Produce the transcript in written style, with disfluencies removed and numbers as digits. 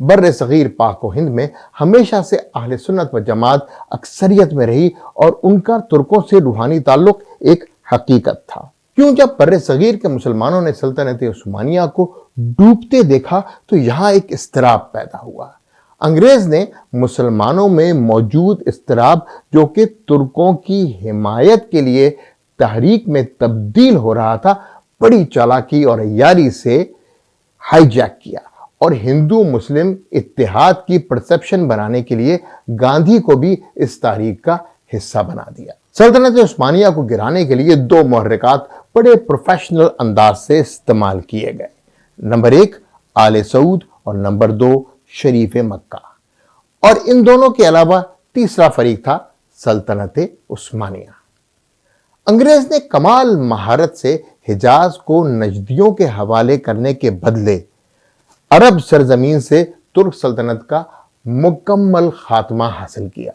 بر صغیر پاک و ہند میں ہمیشہ سے اہل سنت و جماعت اکثریت میں رہی اور ان کا ترکوں سے روحانی تعلق ایک حقیقت تھا۔ کیوں جب بر صغیر کے مسلمانوں نے سلطنت عثمانیہ کو ڈوبتے دیکھا تو یہاں ایک اضطراب پیدا ہوا۔ انگریز نے مسلمانوں میں موجود اضطراب جو کہ ترکوں کی حمایت کے لیے تحریک میں تبدیل ہو رہا تھا، بڑی چالاکی اور عیاری سے ہائی جیک کیا اور ہندو مسلم اتحاد کی پرسپشن بنانے کے لیے گاندھی کو بھی اس تحریک کا حصہ بنا دیا۔ سلطنت عثمانیہ کو گرانے کے لیے دو محرکات بڑے پروفیشنل انداز سے استعمال کیے گئے۔ نمبر 1 آل سعود اور نمبر 2 شریف مکہ، اور ان دونوں کے علاوہ تیسرا فریق تھا سلطنت عثمانیہ۔ انگریز نے کمال مہارت سے حجاز کو نجدیوں کے حوالے کرنے کے بدلے عرب سرزمین سے ترک سلطنت کا مکمل خاتمہ حاصل کیا۔